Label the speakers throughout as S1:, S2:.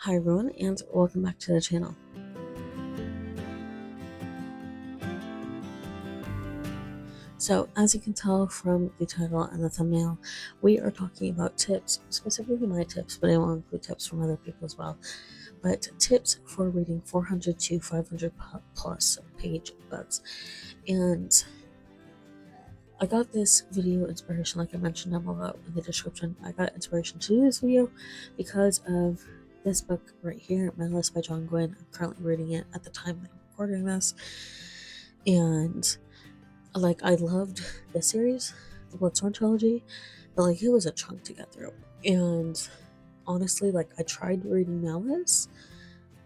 S1: Hi everyone, and welcome back to the channel. So, as you can tell from the title and the thumbnail, we are talking about tips, specifically my tips, but I will include tips from other people as well. But tips for reading 400 to 500 plus page books. And I got this video inspiration, like I mentioned down below in the description. I got inspiration to do this video because of this book right here, Malice by John Gwynne. I'm currently reading it at the time that I'm recording this. And I loved this series, the Bloodstone trilogy, but it was a chunk to get through. And honestly, I tried reading Malice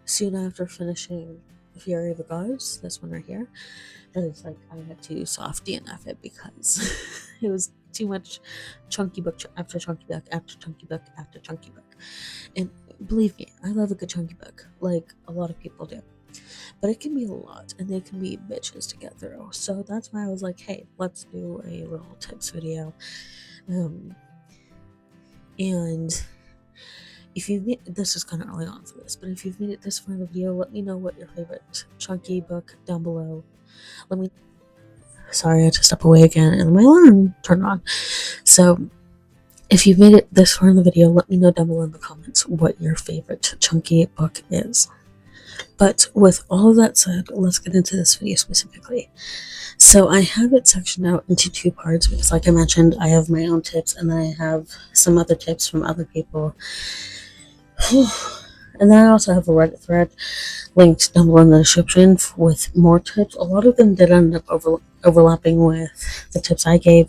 S1: soon after finishing The Fury of the Gods, this one right here, but it's I had to soft DNF it because it was too much chunky book after chunky book after chunky book after chunky book. And believe me, I love a good chunky book, like a lot of people do. But it can be a lot, and they can be bitches to get through. So that's why I was like, hey, let's do a little tips video. And if you've made, this is kind of early on for this, but if you've made it this far in the video, let me know what your favorite chunky book down below. Sorry, I had to step away again, and my alarm turned on. So if you've made it this far in the video, let me know down below in the comments what your favorite chunky book is. But with all of that said, let's get into this video specifically. So I have it sectioned out into two parts because, like I mentioned, I have my own tips and then I have some other tips from other people. And then I also have a Reddit thread linked down below in the description with more tips. A lot of them did end up overlapping with the tips I gave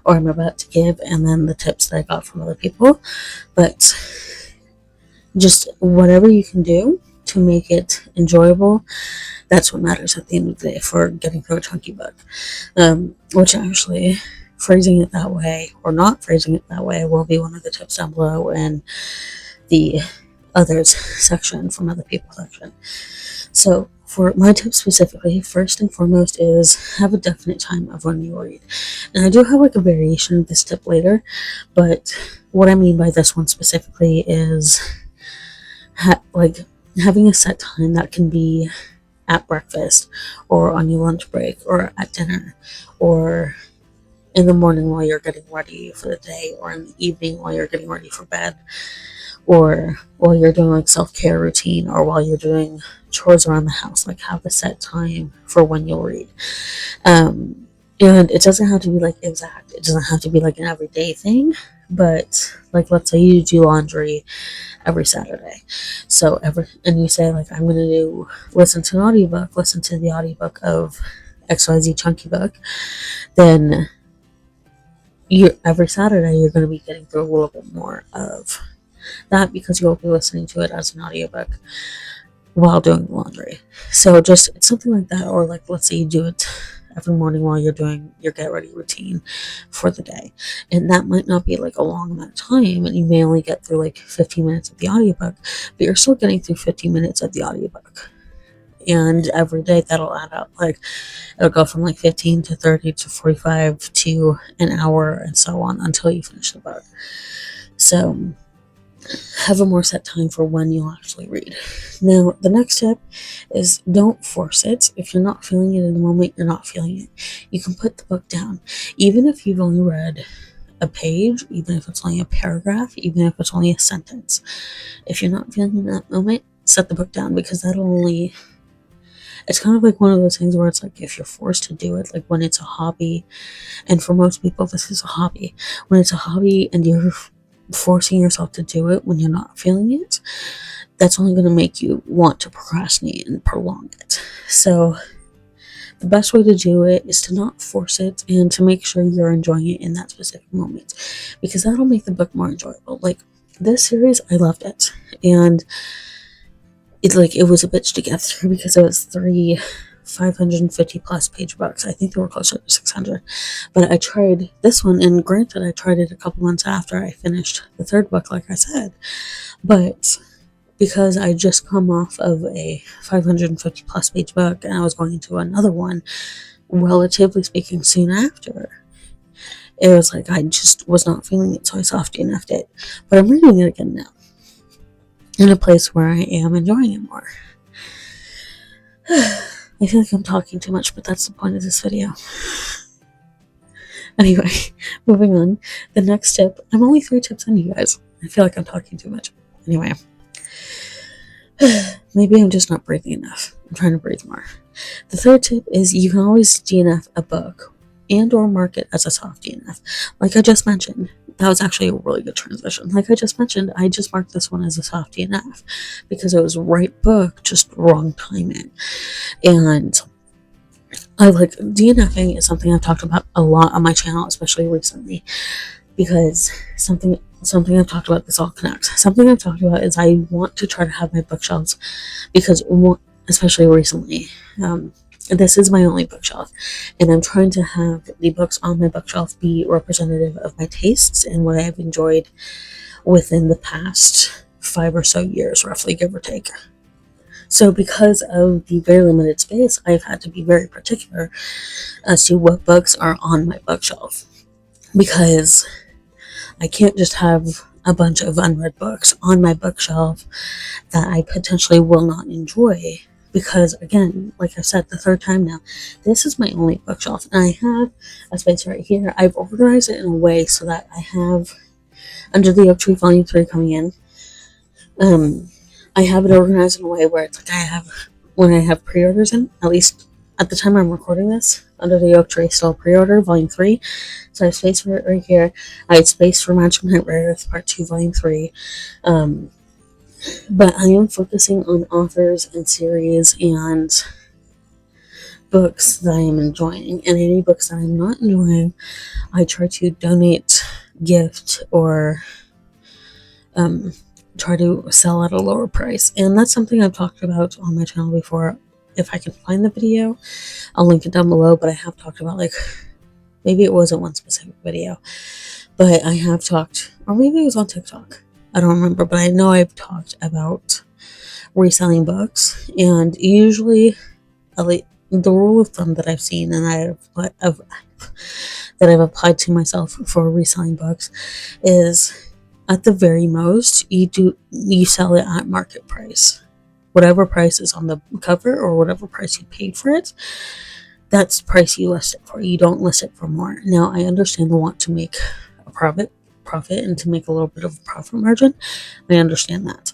S1: or I'm about to give, and then the tips that I got from other people. But just whatever you can do to make it enjoyable, that's what matters at the end of the day for getting through a chunky book. Which actually, phrasing it that way or not phrasing it that way will be one of the tips down below in the others section from other people section. So for my tip specifically, first and foremost is have a definite time of when you read. And I do have a variation of this tip later, but what I mean by this one specifically is having a set time that can be at breakfast or on your lunch break or at dinner or in the morning while you're getting ready for the day or in the evening while you're getting ready for bed or while you're doing self-care routine or while you're doing chores around the house. Have a set time for when you'll read. And it doesn't have to be exact. It doesn't have to be an everyday thing, but let's say you do laundry every Saturday. And you say I'm going to listen to the audiobook of XYZ chunky book, then every Saturday you're going to be getting through a little bit more of that because you'll be listening to it as an audiobook while doing laundry. So it's something like that, or let's say you do it every morning while you're doing your get ready routine for the day, and that might not be a long amount of time, and you may only get through 15 minutes of the audiobook, but you're still getting through 15 minutes of the audiobook, and every day that'll add up. It'll go from 15 to 30 to 45 to an hour and so on until you finish the book. So have a more set time for when you'll actually read. Now, the next tip is don't force it. If you're not feeling it in the moment, you're not feeling it. You can put the book down. Even if you've only read a page, even if it's only a paragraph, even if it's only a sentence. If you're not feeling it in that moment, set the book down because it's kind of one of those things where it's if you're forced to do it, when it's a hobby, and for most people this is a hobby. When it's a hobby and you're forcing yourself to do it when you're not feeling it, that's only going to make you want to procrastinate and prolong it. So the best way to do it is to not force it and to make sure you're enjoying it in that specific moment, because that'll make the book more enjoyable. This series, I loved it, and it was a bitch to get through because it was 3 550 plus page books. I think they were closer to 600, but I tried this one, and granted I tried it a couple months after I finished the third book, like I said, but because I just come off of a 550 plus page book and I was going into another one relatively speaking soon after, it was I just was not feeling it, so I soft DNF'd it, but I'm reading it again now. in a place where I am enjoying it more. I feel like I'm talking too much, but that's the point of this video. Anyway, moving on. The next tip, I'm only 3 tips in, you guys. I feel like I'm talking too much. Anyway, maybe I'm just not breathing enough. I'm trying to breathe more. The third tip is you can always DNF a book and or mark it as a soft DNF. Like I just mentioned, that was actually a really good transition. Like I just mentioned, I just marked this one as a soft DNF because it was right book, just wrong timing. And I like DNFing is something I've talked about a lot on my channel, especially recently, because something I've talked about, this all connects. Something I've talked about is I want to try to have my bookshelves, because especially recently, this is my only bookshelf, and I'm trying to have the books on my bookshelf be representative of my tastes and what I've enjoyed within the past 5 or so years, roughly, give or take. So because of the very limited space, I've had to be very particular as to what books are on my bookshelf, because I can't just have a bunch of unread books on my bookshelf that I potentially will not enjoy, because again, like I said the third time now, this is my only bookshelf, and I have a space right here. I've organized it in a way so that I have Under the Oak Tree Volume 3 coming in. I have it organized in a way where it's like when I have pre-orders in, at least at the time I'm recording this, Under the Oak Tree still pre-order Volume 3, so I have space for it right here. I had space for Magic Knight Rareth Part 2 Volume 3, but I am focusing on authors and series and books that I am enjoying, and any books that I'm not enjoying, I try to donate, gift, or try to sell at a lower price. And that's something I've talked about on my channel before. If I can find the video, I'll link it down below, but I have talked about, like, maybe it wasn't one specific video, but I have talked, or maybe it was on TikTok, I don't remember, but I know I've talked about reselling books. And usually, the rule of thumb that I've seen and that I've applied to myself for reselling books is, at the very most, you sell it at market price. Whatever price is on the cover or whatever price you paid for it, that's the price you list it for. You don't list it for more. Now, I understand the want to make a profit and to make a little bit of a profit margin. I understand that.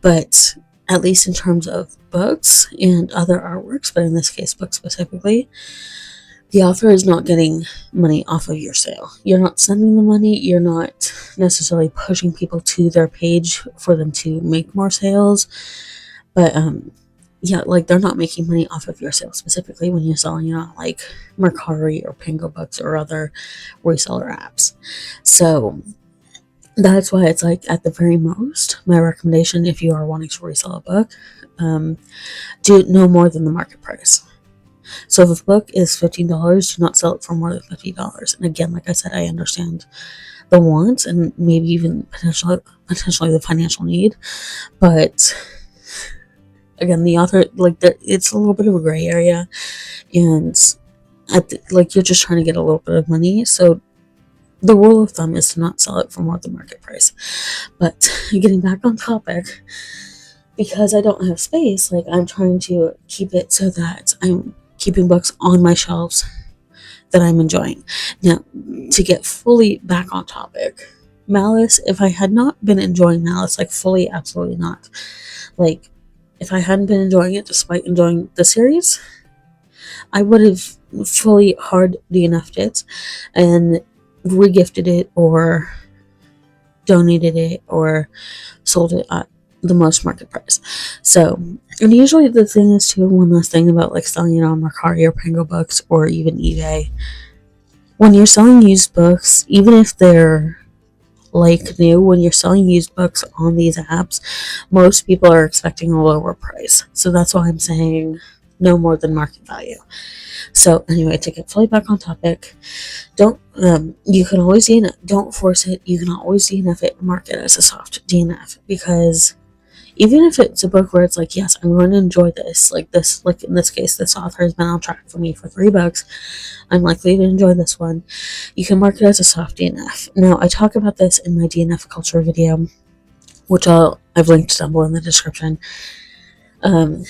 S1: But at least in terms of books and other artworks, but in this case, books specifically, the author is not getting money off of your sale. You're not sending the money. You're not necessarily pushing people to their page for them to make more sales. But, yeah, like, they're not making money off of your sale, specifically when you're selling on, like, Mercari or Pingo Books or other reseller apps. So that's why it's like, at the very most, my recommendation, if you are wanting to resell a book, do no more than the market price. So if a book is $15, do not sell it for more than $50. And again, like I said, I understand the want and maybe even potentially the financial need, but again, the author, like, it's a little bit of a gray area, and you're just trying to get a little bit of money. So the rule of thumb is to not sell it for more than market price. But getting back on topic, because I don't have space, like, I'm trying to keep it so that I'm keeping books on my shelves that I'm enjoying. Now, to get fully back on topic, Malice, if I had not been enjoying Malice, like, fully, absolutely not. Like, if I hadn't been enjoying it despite enjoying the series, I would have fully hard DNF'd it and regifted it or donated it or sold it at the most market price. So, and usually the thing is too, one last thing about, like, selling it on Mercari or Pingo Books or even eBay, when you're selling used books, even if they're like new, when you're selling used books on these apps, most people are expecting a lower price. So that's why I'm saying no more than market value. So anyway, to get fully back on topic, you can always DNF, don't force it. You can always DNF it, mark it as a soft DNF, because even if it's a book where it's like, yes, I'm going to enjoy this, like in this case, this author has been on track for me for 3 books, I'm likely to enjoy this one, you can mark it as a soft DNF. Now, I talk about this in my DNF culture video, which I've linked down below in the description. Um,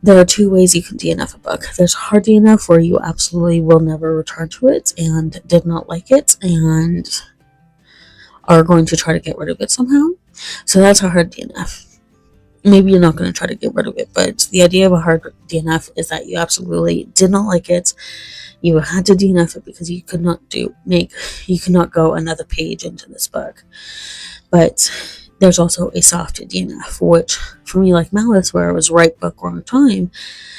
S1: there are two ways you can DNF a book. There's hard DNF, where you absolutely will never return to it and did not like it and are going to try to get rid of it somehow. So that's a hard DNF. Maybe you're not going to try to get rid of it, but the idea of a hard DNF is that you absolutely did not like it. You had to DNF it because you could not go another page into this book. But there's also a soft DNF, which for me, like Malice, where it was right book, wrong time,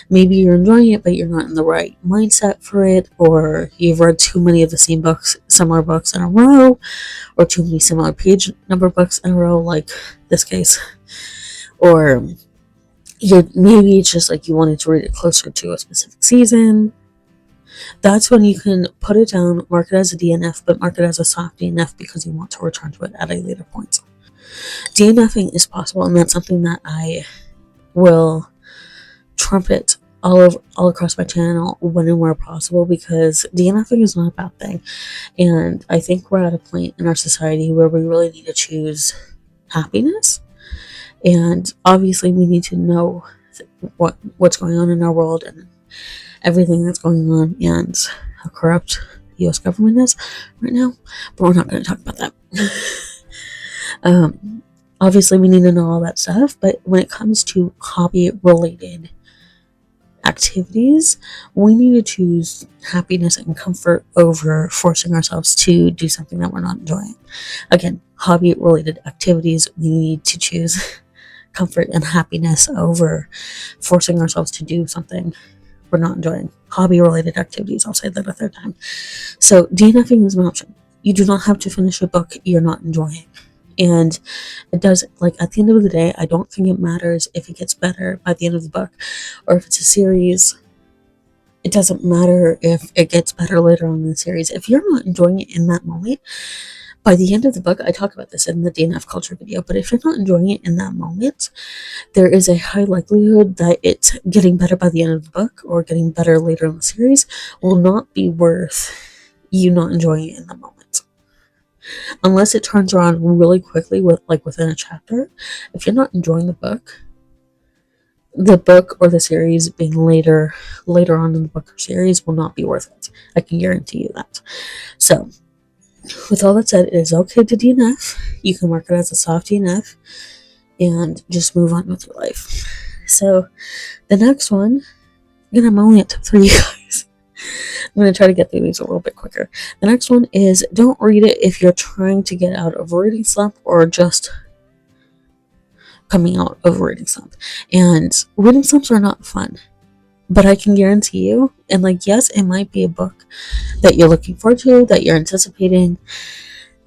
S1: maybe you're enjoying it, but you're not in the right mindset for it, or you've read too many of the similar books in a row, or too many similar page number books in a row, like this case, or maybe it's just like you wanted to read it closer to a specific season. That's when you can put it down, mark it as a DNF, but mark it as a soft DNF because you want to return to it at a later point. DNFing is possible, and that's something that I will trumpet all across my channel when and where possible, because DNFing is not a bad thing. And I think we're at a point in our society where we really need to choose happiness. And obviously we need to know what's going on in our world and everything that's going on and how corrupt the US government is right now. But we're not going to talk about that. Obviously we need to know all that stuff, but when it comes to hobby related activities, we need to choose happiness and comfort over forcing ourselves to do something that we're not enjoying. Again, hobby related activities, we need to choose comfort and happiness over forcing ourselves to do something we're not enjoying. Hobby related activities, I'll say that a third time. So DNFing is an option. You do not have to finish a book you're not enjoying. And it does, like, at the end of the day, I don't think it matters if it gets better by the end of the book, or if it's a series. It doesn't matter if it gets better later on in the series. If you're not enjoying it in that moment, by the end of the book, I talk about this in the DNF culture video, but if you're not enjoying it in that moment, there is a high likelihood that it's getting better by the end of the book or getting better later in the series will not be worth you not enjoying it in the moment. Unless it turns around really quickly within a chapter. If you're not enjoying the book or the series being later on in the book or series will not be worth it. I can guarantee you that. So with all that said, it is okay to DNF. You can mark it as a soft DNF and just move on with your life. So the next one, again, I'm only at tip 3, you guys. I'm going to try to get through these a little bit quicker. The next one is, don't read it if you're trying to get out of a reading slump or just coming out of a reading slump. And reading slumps are not fun. But I can guarantee you, and yes, it might be a book that you're looking forward to, that you're anticipating,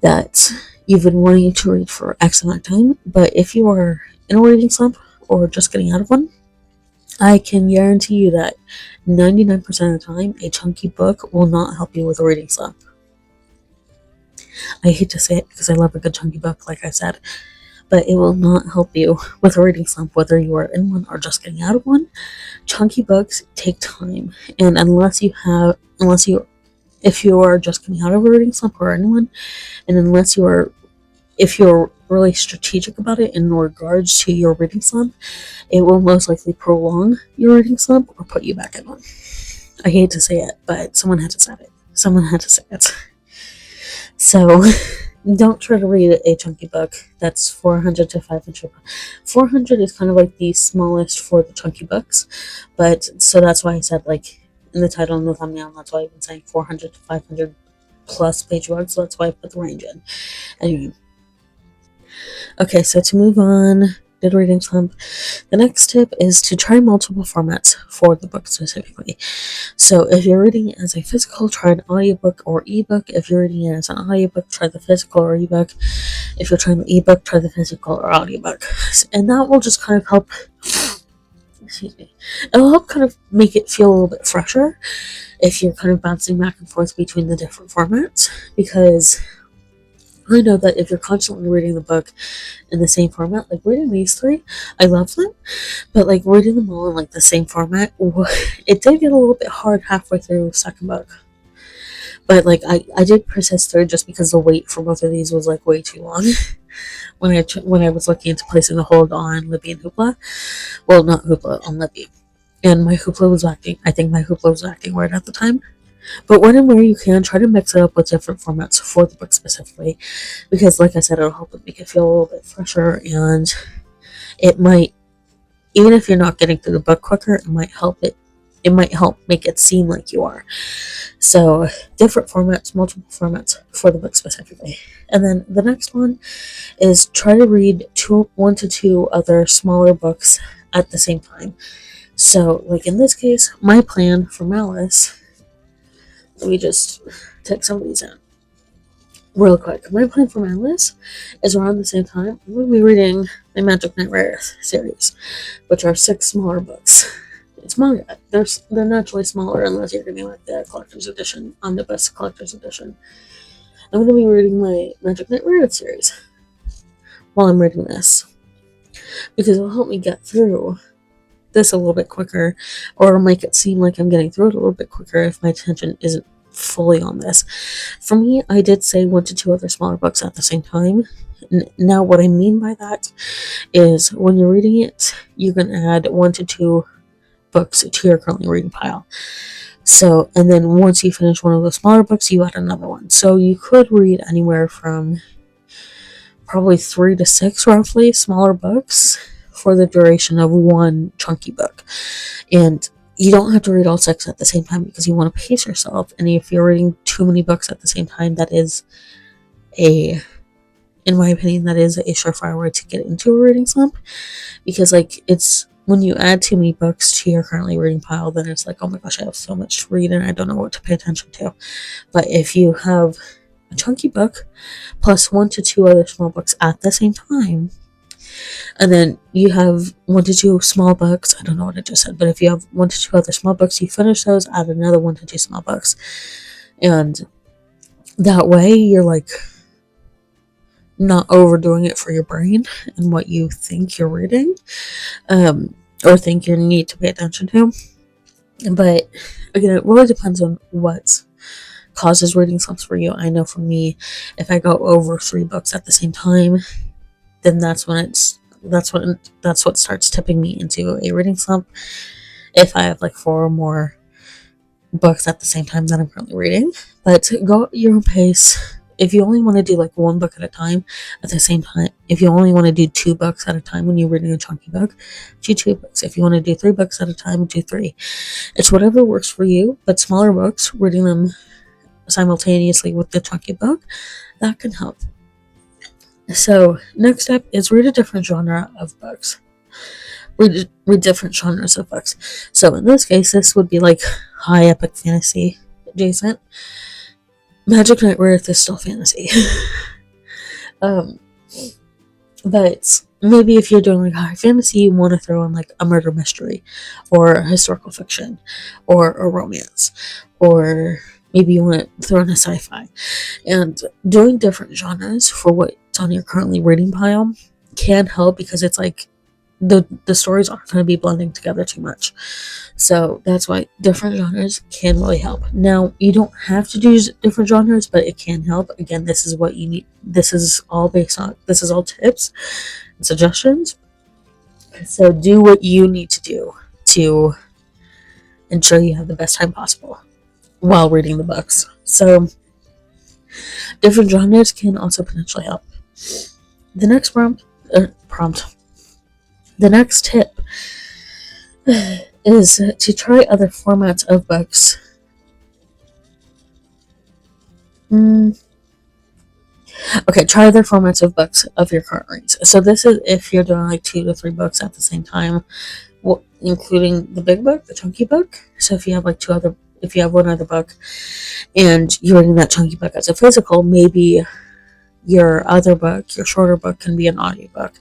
S1: that you've been wanting to read for X amount of time. But if you are in a reading slump or just getting out of one, I can guarantee you that 99% of the time, a chunky book will not help you with a reading slump. I hate to say it because I love a good chunky book, like I said, but it will not help you with a reading slump, whether you are in one or just getting out of one. Chunky books take time, and if you are just coming out of a reading slump or anyone, and if you're really strategic about it in regards to your reading slump, it will most likely prolong your reading slump or put you back in one. I hate to say it, but someone had to say it. So don't try to read a chunky book that's 400 to 500. 400 is kind of like the smallest for the chunky books, but so that's why I said, in the title and the thumbnail, that's why I've been saying 400 to 500 plus page books, so that's why I put the range in. Anyway. Okay, so to move on, good reading slump. The next tip is to try multiple formats for the book specifically. So if you're reading it as a physical, try an audiobook or ebook. If you're reading it as an audiobook, try the physical or ebook. If you're trying the ebook, try the physical or audiobook. And that will just kind of help, it'll help kind of make it feel a little bit fresher if you're kind of bouncing back and forth between the different formats, because I know that if you're constantly reading the book in the same format, like reading these 3, I love them, but reading them all in the same format, it did get a little bit hard halfway through the second book. But like I did persist through just because the wait for both of these was like way too long. When I was looking into placing a hold on Libby and Hoopla, well, not Hoopla, on Libby, and my Hoopla was acting. I think my Hoopla was acting weird at the time. But when and where you can, try to mix it up with different formats for the book specifically, because like I said, it'll help it make it feel a little bit fresher, and it might, even if you're not getting through the book quicker, it might help it. It might help make it seem like you are. So different formats, multiple formats for the book specifically. And then the next one is try to read one to two other smaller books at the same time. So, like in this case, my plan for Malice, let me just take some of these in real quick. My plan for Malice is around the same time I'm going to be reading the Magic Knight Rare series, which are 6 smaller books. It's manga. They're naturally smaller unless you're getting like the collector's edition, omnibus collector's edition. I'm going to be reading my Magic Knight Rare series while I'm reading this, because it'll help me get through this a little bit quicker, or it'll make it seem like I'm getting through it a little bit quicker if my attention isn't fully on this. For me, I did say 1 to 2 other smaller books at the same time. Now, what I mean by that is when you're reading it, you can add 1 to 2 books to your currently reading pile. So, and then once you finish one of the smaller books, you add another one. So you could read anywhere from probably 3 to 6 roughly smaller books for the duration of one chunky book. And you don't have to read all 6 at the same time because you want to pace yourself. And if you're reading too many books at the same time, that is in my opinion, that is a surefire way to get into a reading slump. Because like it's when you add too many books to your currently reading pile, then it's like, oh my gosh, I have so much to read and I don't know what to pay attention to. But if you have a chunky book plus 1 to 2 other small books at the same time, and then you have 1 to 2 small books, I don't know what I just said, but if you have 1 to 2 other small books, you finish those, add another 1 to 2 small books. And that way you're like not overdoing it for your brain and what you think you're reading, or think you need to pay attention to. But again, it really depends on what causes reading slumps for you. I know for me, if I go over 3 books at the same time, then that's what starts tipping me into a reading slump. If I have like 4 or more books at the same time that I'm currently reading, but go at your own pace. If you only want to do like 1 book at a time at the same time, if you only want to do 2 books at a time when you're reading a chunky book, do 2 books. If you want to do 3 books at a time, do 3. It's whatever works for you, but smaller books, reading them simultaneously with the chunky book, that can help. So next step is read a different genre of books. Read different genres of books. So in this case, this would be like high epic fantasy adjacent. Magic Knight Rare is still fantasy. But maybe if you're doing like high fantasy, you want to throw in like a murder mystery, or historical fiction, or a romance, or maybe you want to throw in a sci-fi. And doing different genres for what's on your currently reading pile can help, because it's like the stories aren't going to be blending together too much. So that's why different genres can really help. Now, you don't have to do different genres, but it can help. Again, this is what you need. This is all tips and suggestions. So do what you need to do to ensure you have the best time possible while reading the books. So different genres can also potentially help. The next The next tip is to try other formats of books. Okay, try other formats of books of your current reads. So this is if you're doing like 2 to 3 books at the same time, including the big book, the chunky book. So if you have one other book and you're reading that chunky book as a physical, maybe your other book, your shorter book, can be an audiobook.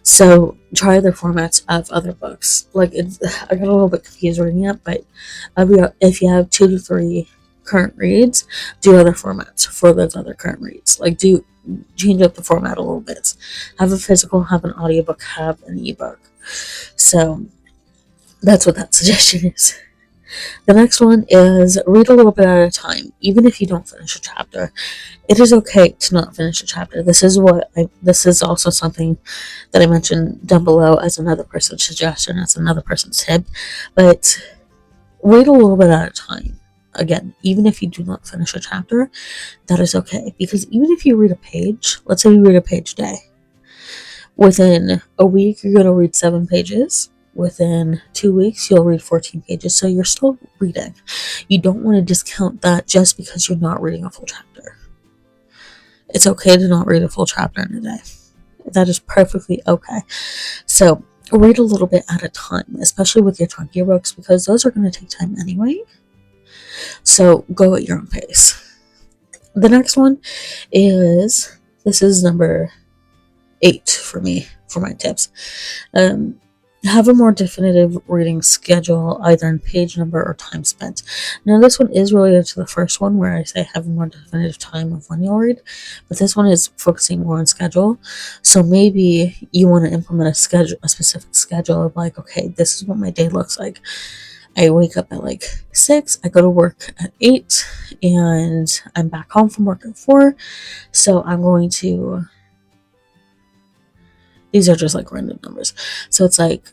S1: So try other formats of other books. I got a little bit confused reading it, but if you have 2 to 3 current reads, do other formats for those other current reads. Do change up the format a little bit. Have a physical, have an audiobook, have an ebook. So that's what that suggestion is. The next one is read a little bit at a time, even if you don't finish a chapter. It is okay to not finish a chapter. This is also something that I mentioned down below as another person's suggestion, as another person's tip. But read a little bit at a time. Again, even if you do not finish a chapter, that is okay. Because even if you read a page, let's say you read a page a day, within a week you're going to read 7 pages. Within 2 weeks, you'll read 14 pages. So you're still reading. You don't want to discount that just because you're not reading a full chapter. It's okay to not read a full chapter in a day. That is perfectly okay. So read a little bit at a time, especially with your chunkier books, because those are going to take time anyway. So go at your own pace. The next one is, this is number 8 for me, for my tips. Have a more definitive reading schedule, either in page number or time spent. Now, this one is related to the first one, where I say have a more definitive time of when you'll read, but this one is focusing more on schedule. So maybe you want to implement a specific schedule of like, okay, this is what my day looks like. I wake up at like 6, I go to work at 8, and I'm back home from work at 4. So I'm going to, these are just like random numbers. So it's like,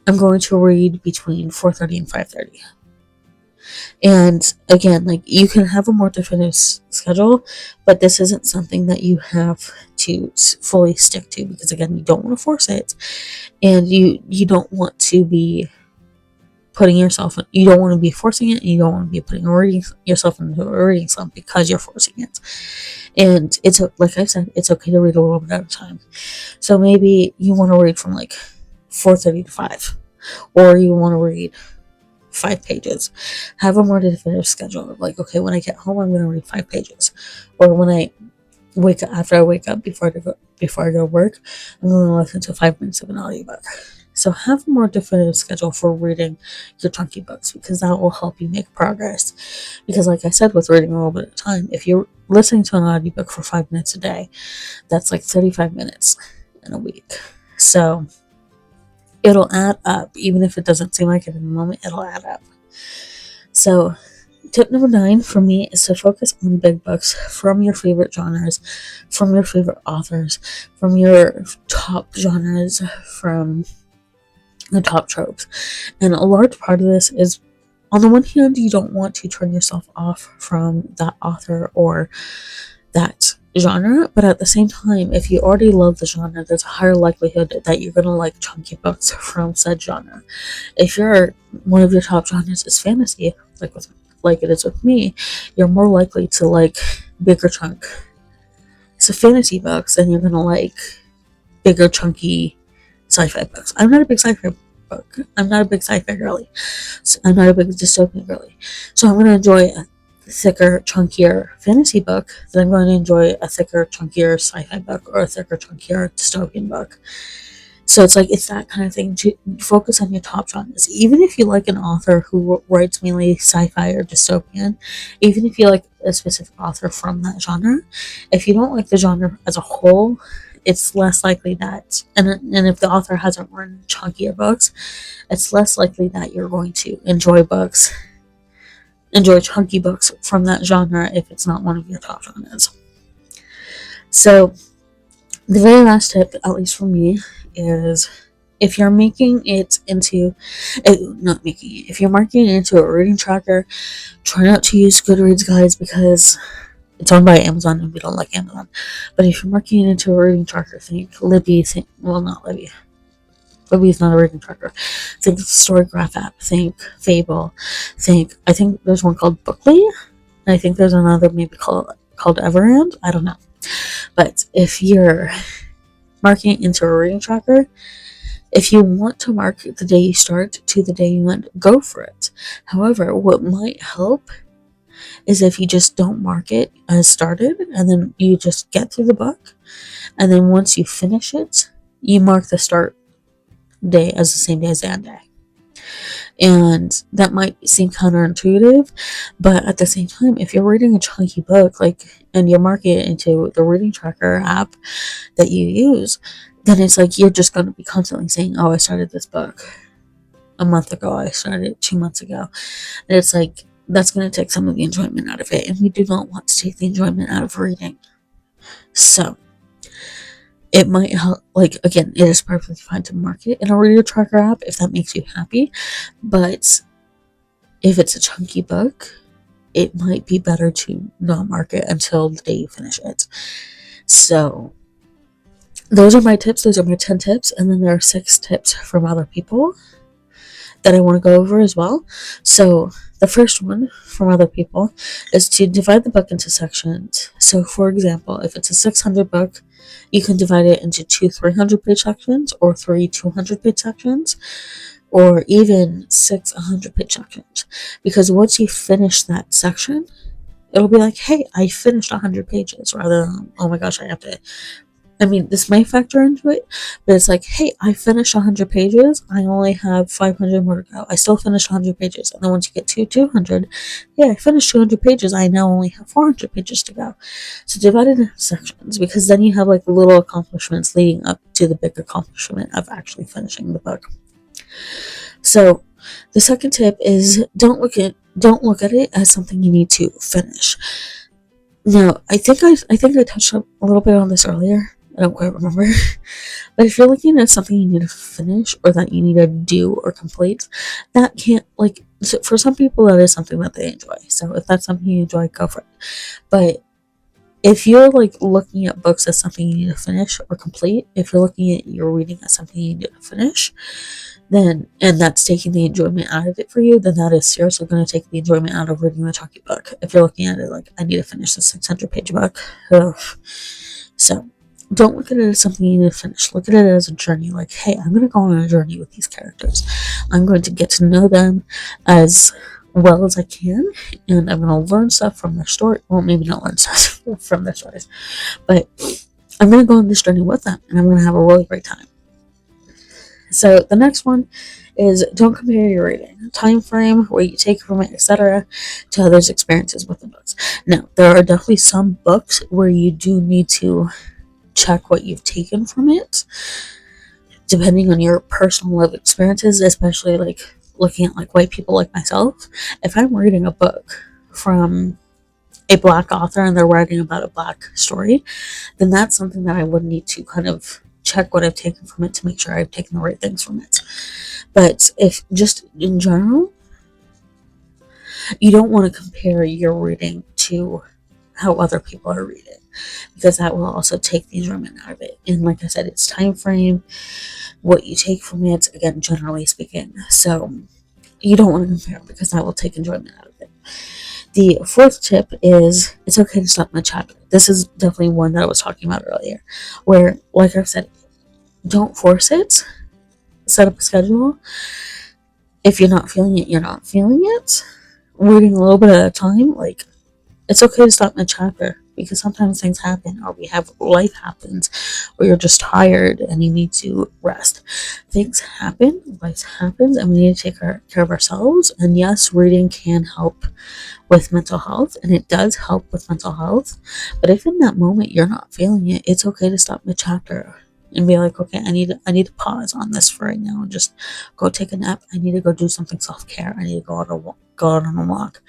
S1: I'm going to read between 4:30 and 5:30. And again, like, you can have a more definitive schedule, but this isn't something that you have to fully stick to, because again, you don't want to force it, and you don't want to be putting yourself, you don't want to be forcing it, and you don't want to be putting yourself into a reading slump because you're forcing it. And it's, like I said, it's okay to read a little bit at a time. So maybe you want to read from like 4:30 to 5, or you want to read 5 pages. Have a more definitive schedule of like, okay, when I get home, I'm going to read 5 pages, or when I wake up, after I wake up, before I go to work, I'm going to listen to 5 minutes of an audiobook. So have a more definitive schedule for reading your chunky books, because that will help you make progress. Because like I said, with reading a little bit at a time, if you're listening to an audiobook for 5 minutes a day, that's like 35 minutes in a week. So it'll add up. Even if it doesn't seem like it in the moment, it'll add up. So tip number 9 for me is to focus on big books from your favorite genres, from your favorite authors, from your top genres, from the top tropes. And a large part of this is, on the one hand, you don't want to turn yourself off from that author or that genre, but at the same time, if you already love the genre, there's a higher likelihood that you're going to like chunky books from said genre. If one of your top genres is fantasy, like it is with me, you're more likely to like bigger chunk fantasy books, and you're going to like bigger chunky sci-fi books. I'm not a big sci-fi book. I'm not a big sci-fi girly. So I'm not a big dystopian girly. So I'm going to enjoy a thicker, chunkier fantasy book, then I'm going to enjoy a thicker, chunkier sci-fi book, or a thicker, chunkier dystopian book. So it's like, it's that kind of thing. To focus on your top genres. Even if you like an author who writes mainly sci-fi or dystopian, even if you like a specific author from that genre, if you don't like the genre as a whole, it's less likely that, and if the author hasn't written chunkier books, it's less likely that you're going to enjoy chunky books from that genre if it's not one of your top genres. So the very last tip, at least for me, is if you're marking it into a reading tracker, try not to use Goodreads, guys, because it's owned by Amazon and we don't like Amazon. But if you're marking it into a reading tracker, think Libby, not Libby. Libby is not a reading tracker. Think Storygraph app, think Fable, I think there's one called Bookly, and I think there's another maybe called Everand. I don't know. But if you're marking it into a reading tracker, if you want to mark the day you start to the day you end, go for it. However, what might help is if you just don't mark it as started, and then you just get through the book, and then once you finish it, you mark the start day as the same day as the end day. And that might seem counterintuitive, but at the same time, if you're reading a chunky book, and you're marking it into the reading tracker app that you use, then it's like you're just going to be constantly saying, oh, I started this book. a month ago. I started it 2 months ago. And it's like, that's going to take some of the enjoyment out of it. And we do not want to take the enjoyment out of reading. So, it might help, like, again, it is perfectly fine to mark it in a reader tracker app if that makes you happy. But if it's a chunky book, it might be better to not mark it until the day you finish it. So, those are my tips. Those are my 10 tips. And then there are 6 tips from other people that I want to go over as well. So, the first one from other people is to divide the book into sections. So, for example, if it's a 600 book, you can divide it into 2 300-page sections, or 3 200-page sections, or even 6 100-page sections. Because once you finish that section, it'll be like, hey, I finished 100 pages, rather than, oh my gosh, this might factor into it, but it's like, hey, I finished 100 pages. I only have 500 more to go. I still finished 100 pages. And then once you get to 200, yeah, I finished 200 pages. I now only have 400 pages to go. So divide it into sections, because then you have like little accomplishments leading up to the big accomplishment of actually finishing the book. So the second tip is don't look at it as something you need to finish. Now, I think I touched a little bit on this earlier. I don't quite remember. But if you're looking at something you need to finish, or that you need to do or complete, that can't, like, so for some people that is something that they enjoy. So if that's something you enjoy, go for it. But if you're like looking at books as something you need to finish or complete, if you're looking at your reading as something you need to finish, then, and that's taking the enjoyment out of it for you, then that is seriously going to take the enjoyment out of reading the chunky book. If you're looking at it like, I need to finish this 600-page book. Ugh. So don't look at it as something you need to finish. Look at it as a journey. Like, hey, I'm going to go on a journey with these characters. I'm going to get to know them as well as I can, and I'm going to learn stuff from their story. Well, maybe not learn stuff from their stories, but I'm going to go on this journey with them, and I'm going to have a really great time. So the next one is don't compare your reading, time frame, what you take from it, etc., to others' experiences with the books. Now, there are definitely some books where you do need to check what you've taken from it, depending on your personal lived experiences, especially like looking at like white people like myself. If I'm reading a book from a black author and they're writing about a black story, then that's something that I would need to kind of check what I've taken from it to make sure I've taken the right things from it. But if just in general, you don't want to compare your reading to how other people are reading, because that will also take the enjoyment out of it. And like I said, it's time frame, what you take from it, again, generally speaking. So you don't want to compare, because that will take enjoyment out of it. The fourth tip is it's okay to stop mid-chapter. This is definitely one that I was talking about earlier, where, like I said, don't force it. Set up a schedule. If you're not feeling it, you're not feeling it. Reading a little bit at a time, like, it's okay to stop mid-chapter, because sometimes things happen, or life happens, or you're just tired and you need to rest. Things happen, life happens, and we need to take care of ourselves. And yes, reading can help with mental health, and it does help with mental health. But if in that moment you're not feeling it, it's okay to stop mid-chapter and be like, okay, I need to pause on this for right now and just go take a nap. I need to go do something self-care. I need to go out on a walk.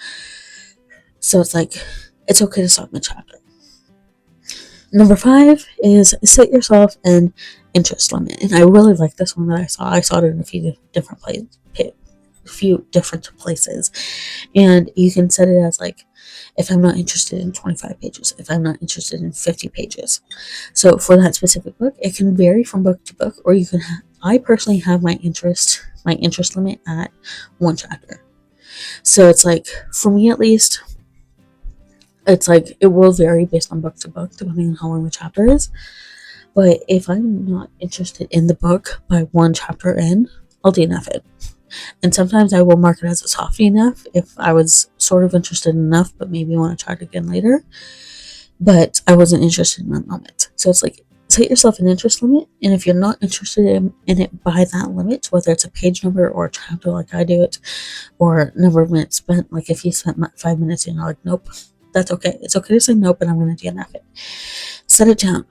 S1: So it's like, it's okay to stop mid-chapter. Number 5 is set yourself an interest limit. And I really like this one that I saw. I saw it in a few different places. And you can set it as like, if I'm not interested in 25 pages, if I'm not interested in 50 pages. So for that specific book, it can vary from book to book, or you can I personally have my interest limit at 1 chapter. So it's like, for me at least, it's like, it will vary based on book to book, depending on how long the chapter is. But if I'm not interested in the book by 1 chapter in, I'll DNF it. And sometimes I will mark it as a soft DNF if I was sort of interested enough, but maybe want to try it again later. But I wasn't interested in that moment. So it's like, set yourself an interest limit, and if you're not interested in it by that limit, whether it's a page number or a chapter like I do it, or number of minutes spent, like if you spent 5 minutes and you're like, nope, that's okay. It's okay to say nope, and I'm going to DNF it. Set it down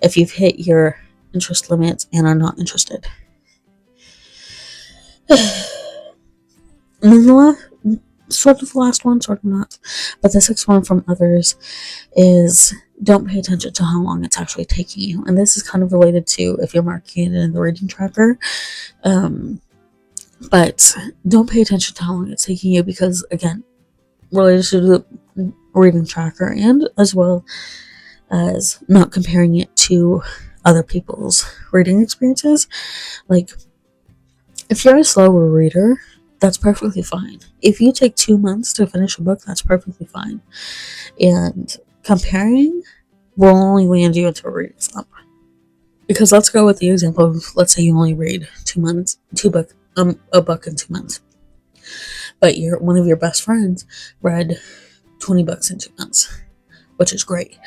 S1: if you've hit your interest limits and are not interested. And then sort of the last one, sort of not, but the sixth one from others is don't pay attention to how long it's actually taking you. And this is kind of related to if you're marking it in the reading tracker. But don't pay attention to how long it's taking you because, again, related to the reading tracker and as well as not comparing it to other people's reading experiences. Like, if you're a slower reader, that's perfectly fine. If you take 2 months to finish a book, that's perfectly fine. And comparing will only land you into a reading slump. Because let's go with the example of, let's say you only read a book in 2 months. But one of your best friends read 20 books in 2 months, which is great.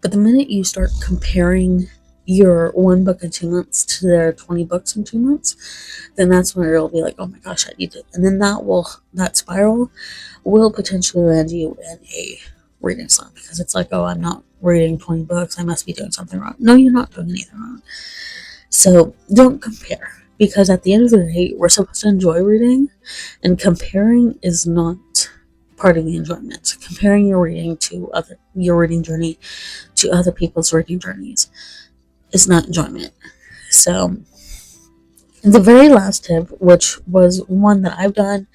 S1: But the minute you start comparing your one book in 2 months to their 20 books in 2 months, then that's when it'll be like, oh my gosh, I need it. And then that spiral will potentially land you in a reading slump because it's like, oh, I'm not reading 20 books. I must be doing something wrong. No, you're not doing anything wrong. So don't compare because at the end of the day, we're supposed to enjoy reading, and comparing is not part of the enjoyment. Comparing your reading journey to other people's reading journeys is not enjoyment. So the very last tip, which was one that I've done,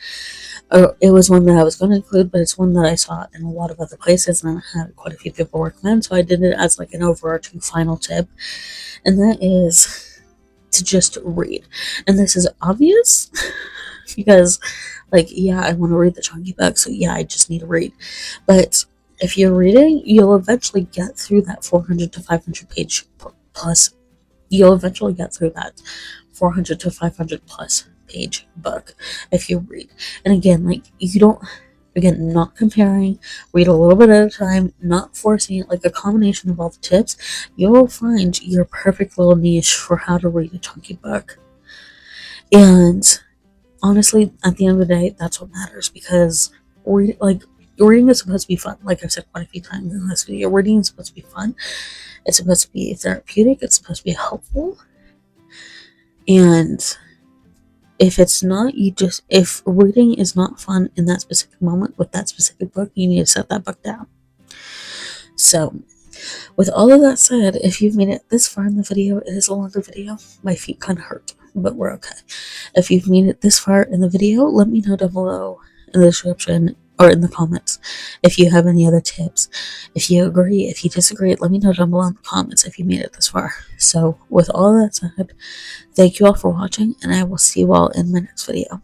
S1: it was one that I was going to include, but it's one that I saw in a lot of other places, and I had quite a few people recommend, so I did it as like an overarching final tip, and that is to just read. And this is obvious because, like, yeah, I want to read the chunky book, so yeah, I just need to read. But if you're reading, you'll eventually get through that 400 to 500 page plus. You'll eventually get through that 400 to 500 plus page book if you read. And again, like, you don't, again, not comparing, read a little bit at a time, not forcing it, like a combination of all the tips, you'll find your perfect little niche for how to read a chunky book. And honestly, at the end of the day, that's what matters because reading is supposed to be fun. Like I've said quite a few times in this video, reading is supposed to be fun. It's supposed to be therapeutic. It's supposed to be helpful. And if it's not, if reading is not fun in that specific moment with that specific book, you need to set that book down. So, with all of that said, if you've made it this far in the video, it is a longer video. My feet kind of hurt, but we're okay. If you've made it this far in the video, let me know down below in the description or in the comments if you have any other tips. If you agree, if you disagree, let me know down below in the comments if you made it this far. So with all that said, thank you all for watching, and I will see you all in my next video.